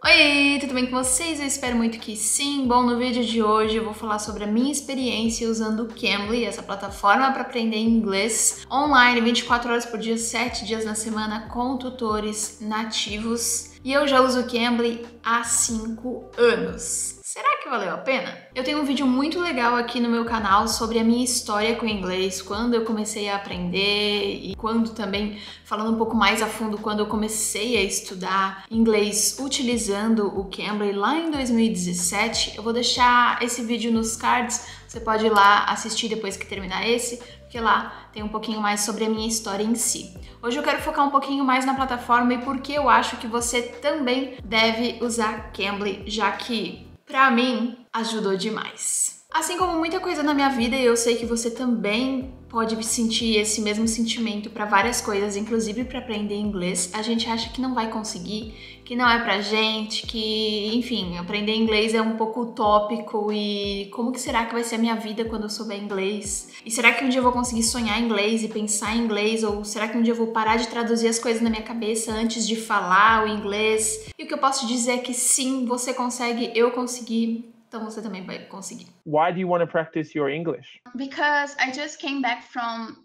Oi, tudo bem com vocês? Eu espero muito que sim. Bom, no vídeo de hoje eu vou falar sobre a minha experiência usando o Cambly, essa plataforma para aprender inglês online 24 horas por dia, 7 dias na semana, com tutores nativos. E eu já uso o Cambly há 5 anos. Será que valeu a pena? Eu tenho um vídeo muito legal aqui no meu canal sobre a minha história com o inglês, quando eu comecei a aprender e quando também, falando um pouco mais a fundo, quando eu comecei a estudar inglês utilizando o Cambly lá em 2017. Eu vou deixar esse vídeo nos cards, você pode ir lá assistir depois que terminar esse, porque lá tem um pouquinho mais sobre a minha história em si. Hoje eu quero focar um pouquinho mais na plataforma e porque eu acho que você também deve usar Cambly, já que pra mim, ajudou demais. Assim como muita coisa na minha vida, eu sei que você também pode sentir esse mesmo sentimento para várias coisas, inclusive para aprender inglês. A gente acha que não vai conseguir, que não é pra gente, que, enfim, aprender inglês é um pouco utópico e como que será que vai ser a minha vida quando eu souber inglês? E será que um dia eu vou conseguir sonhar em inglês e pensar em inglês? Ou será que um dia eu vou parar de traduzir as coisas na minha cabeça antes de falar o inglês? E o que eu posso dizer é que sim, você consegue, eu consegui. Então você também vai conseguir. Why do you want to practice your English? Because I just came back from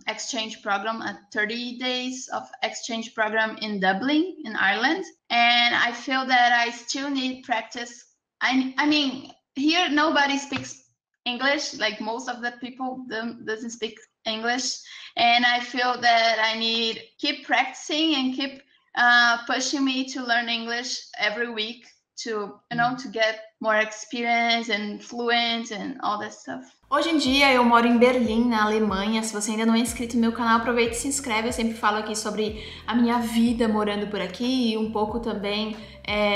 exchange program, a 30 days of exchange program in Dublin, in Ireland, and I feel that I still need practice. I mean, here nobody speaks English, like most of the people doesn't speak English, and I feel that I need keep practicing and keep pushing me to learn English every week to to get more experience and fluent and all that stuff. Hoje em dia eu moro em Berlim, na Alemanha. Se você ainda não é inscrito no meu canal, aproveita e se inscreve. Eu sempre falo aqui sobre a minha vida morando por aqui e um pouco também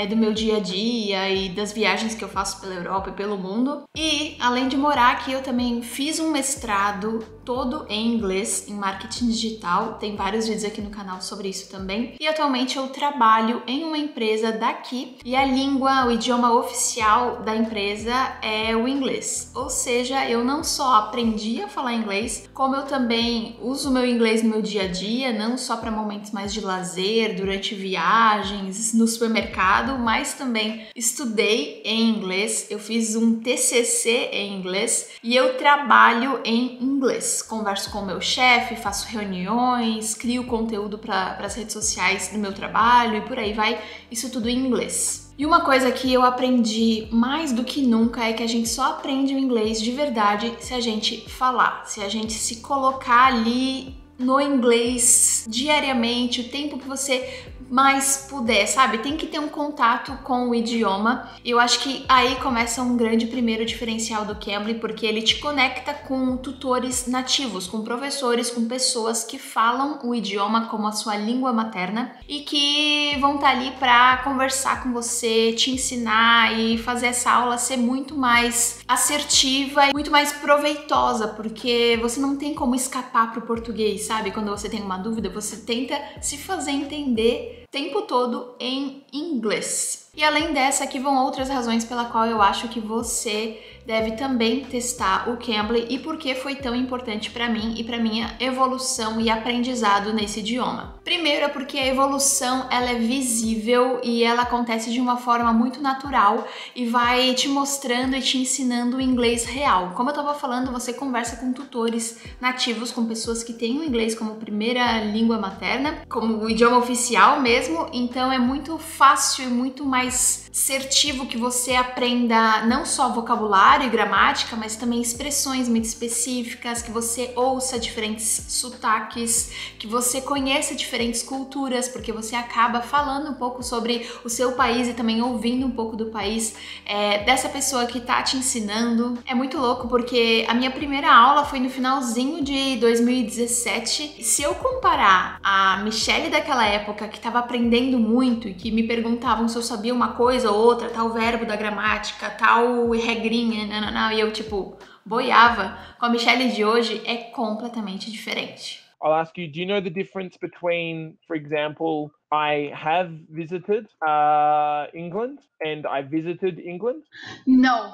do meu dia a dia e das viagens que eu faço pela Europa e pelo mundo. E além de morar aqui, eu também fiz um mestrado todo em inglês, em marketing digital. Tem vários vídeos aqui no canal sobre isso também. E atualmente eu trabalho em uma empresa daqui e a língua, o idioma oficial da empresa é o inglês. Ou seja, eu não só aprendi a falar inglês, como eu também uso o meu inglês no meu dia a dia, não só para momentos mais de lazer, durante viagens, no supermercado, mas também estudei em inglês, eu fiz um TCC em inglês e eu trabalho em inglês. Converso com o meu chefe, faço reuniões, crio conteúdo para as redes sociais do meu trabalho e por aí vai, isso tudo em inglês. E uma coisa que eu aprendi mais do que nunca é que a gente só aprende o inglês de verdade se a gente falar, se a gente se colocar ali no inglês diariamente, o tempo que você mais puder, sabe? Tem que ter um contato com o idioma. Eu acho que aí começa um grande primeiro diferencial do Cambly, porque ele te conecta com tutores nativos, com professores, com pessoas que falam o idioma como a sua língua materna e que vão estar ali para conversar com você, te ensinar e fazer essa aula ser muito mais assertiva e muito mais proveitosa, porque você não tem como escapar pro português, sabe? Quando você tem uma dúvida, você tenta se fazer entender o tempo todo em inglês. E além dessa, aqui vão outras razões pela qual eu acho que você deve também testar o Cambly e por que foi tão importante para mim e para minha evolução e aprendizado nesse idioma. Primeiro é porque a evolução ela é visível e ela acontece de uma forma muito natural e vai te mostrando e te ensinando o inglês real. Como eu estava falando, você conversa com tutores nativos, com pessoas que têm o inglês como primeira língua materna, como o idioma oficial mesmo, então é muito fácil e muito mais assertivo que você aprenda não só vocabulário e gramática, mas também expressões muito específicas, que você ouça diferentes sotaques, que você conheça diferentes culturas, porque você acaba falando um pouco sobre o seu país e também ouvindo um pouco do país dessa pessoa que tá te ensinando. É muito louco porque a minha primeira aula foi no finalzinho de 2017. E se eu comparar a Michelle daquela época, que estava aprendendo muito e que me perguntavam se eu sabia uma coisa ou outra, tal verbo da gramática, tal regrinha, e eu tipo boiava, com a Michelle de hoje é completamente diferente. I'll ask you, do you know the difference between, for example, I have visited England and I visited England? No.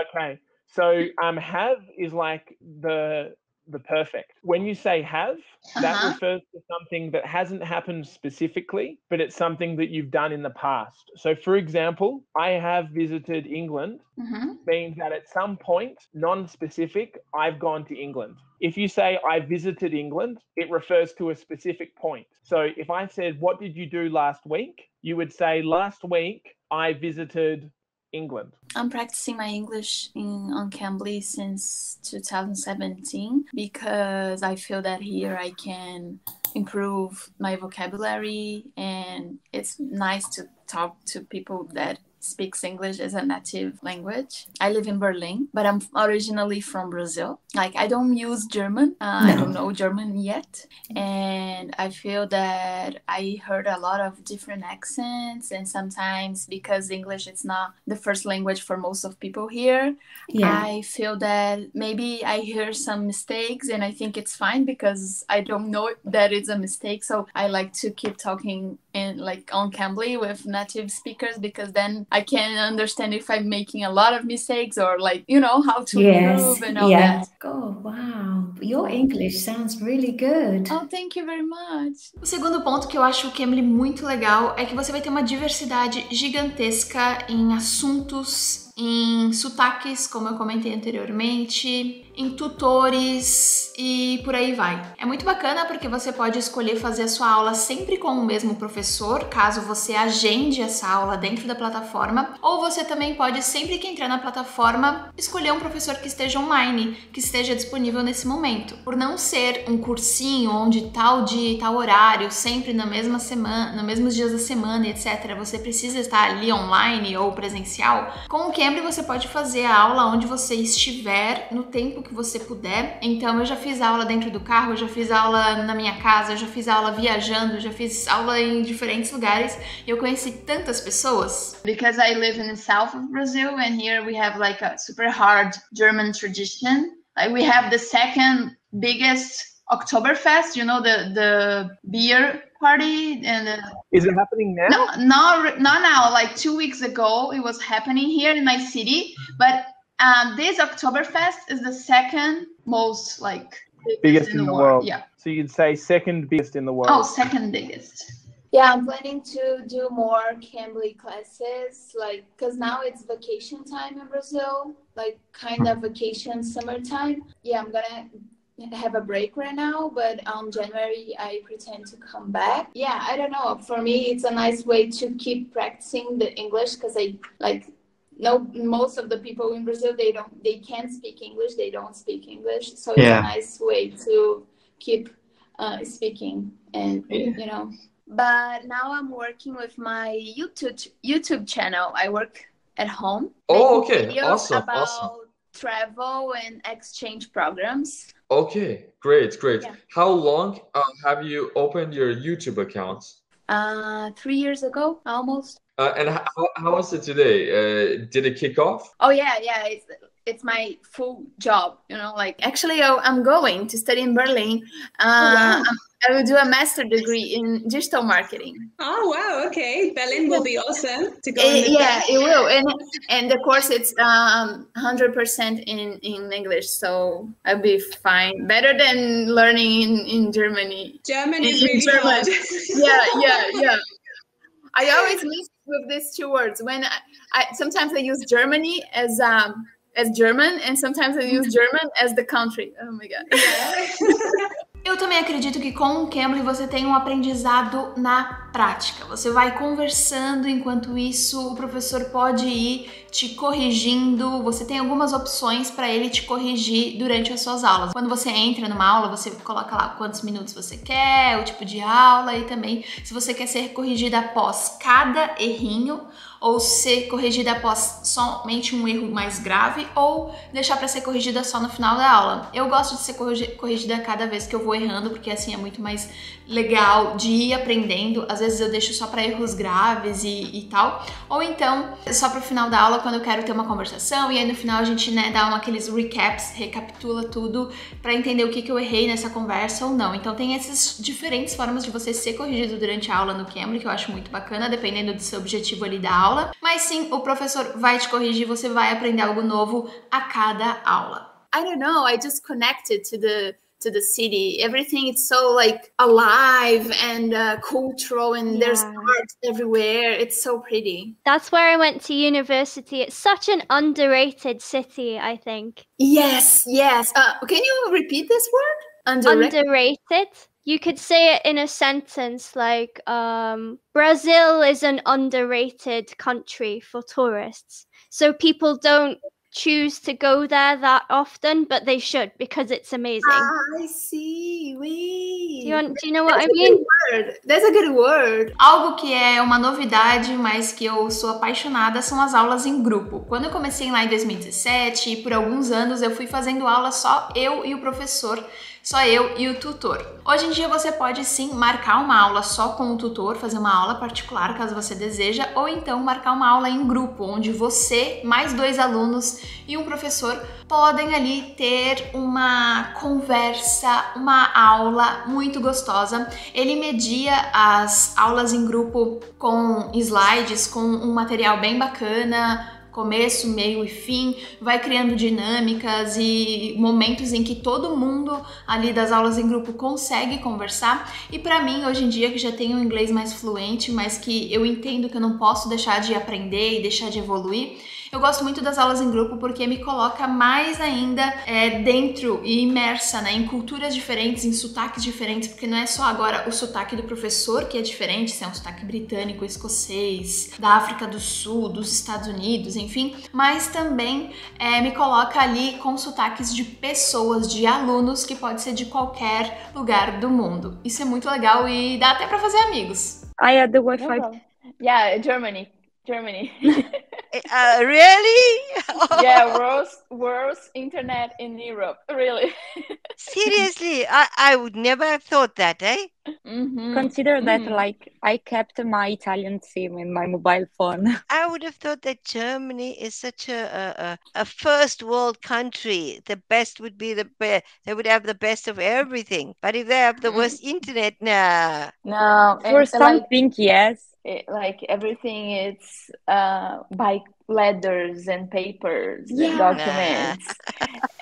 Okay, so have is like the the perfect. When you say have, that Uh-huh. refers to something that hasn't happened specifically, but it's something that you've done in the past. So, for example, I have visited England Mhm. means that at some point, non-specific, I've gone to England. If you say I visited England, it refers to a specific point. So if I said, what did you do last week? You would say, last week, I visited England. I'm practicing my English on Cambly since 2017 because I feel that here I can improve my vocabulary, and it's nice to talk to people that speaks English as a native language. I live in Berlin, but I'm originally from Brazil. Like, I don't use German. I don't know German yet. And I feel that I heard a lot of different accents, and sometimes because English is not the first language for most of people here, I feel that maybe I hear some mistakes, and I think it's fine because I don't know that it's a mistake. So I like to keep talking on Cambly with native speakers, because then I can understand if I'm making a lot of mistakes or how to improve and all that. Oh, wow. Your English sounds really good. Oh, thank you very much. O segundo ponto que eu acho o Cambly muito legal é que você vai ter uma diversidade gigantesca em assuntos, em sotaques, como eu comentei anteriormente, em tutores e por aí vai. É muito bacana porque você pode escolher fazer a sua aula sempre com o mesmo professor, caso você agende essa aula dentro da plataforma, ou você também pode, sempre que entrar na plataforma, escolher um professor que esteja online, que esteja disponível nesse momento. Por não ser um cursinho onde tal dia e tal horário, sempre na mesma semana, nos mesmos dias da semana, etc., você precisa estar ali online ou presencial, com o Cambly você pode fazer a aula onde você estiver, no tempo que você puder. Então eu já fiz aula dentro do carro, eu já fiz aula na minha casa, eu já fiz aula viajando, eu já fiz aula em diferentes lugares e eu conheci tantas pessoas. Because I live in the south of Brazil, and here we have like a super hard German tradition. Like we have the second biggest Oktoberfest, the beer party, and is it happening now? No, not now. Like 2 weeks ago, it was happening here in my city. But this Oktoberfest is the second most biggest in the world. Yeah. So you'd say second biggest in the world. Oh, second biggest. Yeah, I'm planning to do more Cambly classes, because now it's vacation time in Brazil, kind of vacation, summertime. Yeah, I'm gonna have a break right now, but January I pretend to come back. Yeah, I don't know. For me, it's a nice way to keep practicing the English, because I know most of the people in Brazil, they can't speak English, they don't speak English. So it's a nice way to keep speaking and But now I'm working with my YouTube channel. I work at home. Oh, okay. Videos about Awesome. travel and exchange programs. Okay, great. Yeah. How long have you opened your YouTube account? 3 years ago, almost. And how is it today? Did it kick off? Oh yeah. It's my full job. Actually, I'm going to study in Berlin. Wow. I will do a master degree in digital marketing. Oh, wow. Okay. Berlin will be awesome to go. It will. And the course, it's 100% in English. So I'll be fine. Better than learning in Germany. German is really hard. Yeah. I always mix with these two words. When sometimes I use Germany as German, and sometimes I use German as the country. Oh my God. Yeah. Eu também acredito que com o Cambly você tem um aprendizado na prática. Você vai conversando, enquanto isso o professor pode ir te corrigindo. Você tem algumas opções para ele te corrigir durante as suas aulas. Quando você entra numa aula, você coloca lá quantos minutos você quer, o tipo de aula, e também se você quer ser corrigida após cada errinho, ou ser corrigida após somente um erro mais grave, ou deixar para ser corrigida só no final da aula. Eu gosto de ser corrigida cada vez que eu vou errando, porque assim é muito mais legal de ir aprendendo. Às vezes eu deixo só para erros graves e tal, ou então só para o final da aula, quando eu quero ter uma conversação, e aí no final a gente dá aqueles recaps, recapitula tudo para entender o que eu errei nessa conversa ou não. Então tem essas diferentes formas de você ser corrigido durante a aula no Cambly, que eu acho muito bacana, dependendo do seu objetivo ali da aula. Mas sim, o professor vai te corrigir, você vai aprender algo novo a cada aula. I don't know, I just connected to the city. Everything is so like alive and cultural, and there's art everywhere. It's so pretty. That's where I went to university. It's such an underrated city, I think. Yes. Can you repeat this word? Underrated? You could say it in a sentence like, Brazil is an underrated country for tourists. So people don't choose to go there that often, but they should, because it's amazing. I see. Wait. Do you know what I mean? That's a good word. Algo que é uma novidade, mas que eu sou apaixonada, são as aulas em grupo. Quando eu comecei lá em 2017, por alguns anos eu fui fazendo aula só eu e o professor, só eu e o tutor. Hoje em dia você pode sim marcar uma aula só com o tutor, fazer uma aula particular caso você deseja, ou então marcar uma aula em grupo, onde você, mais 2 alunos e um professor podem ali ter uma conversa, uma aula muito gostosa. Ele media as aulas em grupo com slides, com um material bem bacana, começo, meio e fim, vai criando dinâmicas e momentos em que todo mundo ali das aulas em grupo consegue conversar. E para mim, hoje em dia, que já tenho um inglês mais fluente, mas que eu entendo que eu não posso deixar de aprender e deixar de evoluir, eu gosto muito das aulas em grupo porque me coloca mais ainda dentro e imersa, né, em culturas diferentes, em sotaques diferentes, porque não é só agora o sotaque do professor que é diferente, se é um sotaque britânico, escocês, da África do Sul, dos Estados Unidos, enfim, mas também me coloca ali com sotaques de pessoas, de alunos, que pode ser de qualquer lugar do mundo. Isso é muito legal e dá até para fazer amigos. I had the Wi-Fi. Yeah, Germany. Really? Yeah, worst internet in Europe, really. Seriously, I would never have thought that, eh? Consider that like I kept my Italian SIM in my mobile phone. I would have thought that Germany is such a first world country. The best would be the best. They would have the best of everything. But if they have the worst internet, nah. No, for something, yes. Like everything is by letters and papers and documents.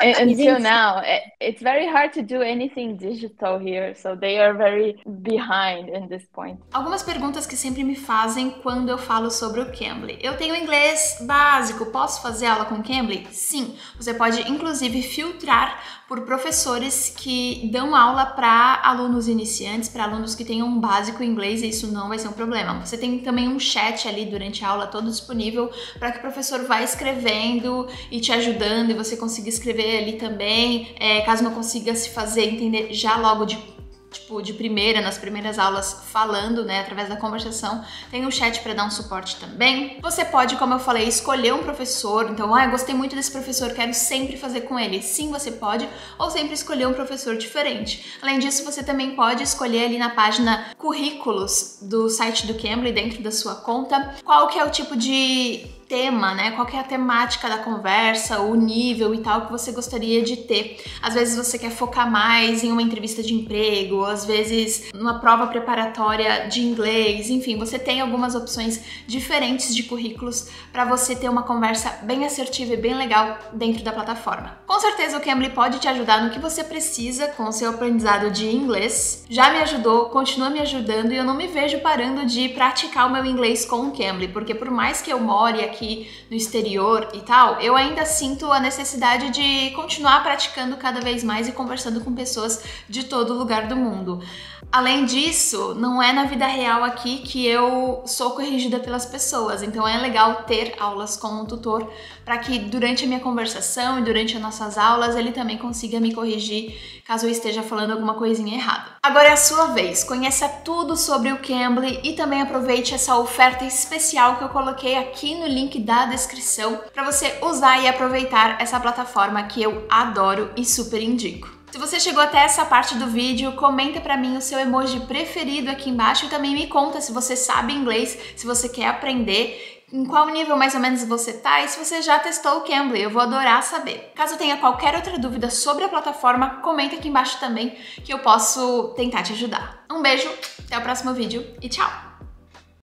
Until now, it's very hard to do anything digital here, so they are very behind in this point. Algumas perguntas que sempre me fazem quando eu falo sobre o Cambly. Eu tenho inglês básico, posso fazer aula com Cambly? Sim, você pode inclusive filtrar por professores que dão aula para alunos iniciantes, para alunos que tenham um básico em inglês, e isso não vai ser um problema. Você tem também um chat ali durante a aula todo disponível para que o professor vá escrevendo e te ajudando, e você consiga escrever ali também, caso não consiga se fazer entender já logo de primeira, nas primeiras aulas, falando, né, através da conversação. Tem um chat para dar um suporte também. Você pode, como eu falei, escolher um professor. Então, eu gostei muito desse professor, quero sempre fazer com ele. Sim, você pode, ou sempre escolher um professor diferente. Além disso, você também pode escolher ali na página currículos do site do Cambly, dentro da sua conta, qual que é o tipo de tema, né? Qual que é a temática da conversa, o nível e tal que você gostaria de ter. Às vezes você quer focar mais em uma entrevista de emprego, às vezes numa prova preparatória de inglês, enfim, você tem algumas opções diferentes de currículos para você ter uma conversa bem assertiva e bem legal dentro da plataforma. Com certeza o Cambly pode te ajudar no que você precisa com o seu aprendizado de inglês. Já me ajudou, continua me ajudando, e eu não me vejo parando de praticar o meu inglês com o Cambly, porque por mais que eu more aqui no exterior e tal, eu ainda sinto a necessidade de continuar praticando cada vez mais e conversando com pessoas de todo lugar do mundo. Além disso, não é na vida real aqui que eu sou corrigida pelas pessoas, então é legal ter aulas com um tutor para que durante a minha conversação e durante as nossas aulas ele também consiga me corrigir caso eu esteja falando alguma coisinha errada. Agora é a sua vez, conheça tudo sobre o Cambly e também aproveite essa oferta especial que eu coloquei aqui no link da descrição para você usar e aproveitar essa plataforma que eu adoro e super indico. Se você chegou até essa parte do vídeo, comenta pra mim o seu emoji preferido aqui embaixo e também me conta se você sabe inglês, se você quer aprender, em qual nível mais ou menos você tá e se você já testou o Cambly, eu vou adorar saber. Caso tenha qualquer outra dúvida sobre a plataforma, comenta aqui embaixo também que eu posso tentar te ajudar. Um beijo, até o próximo vídeo e tchau!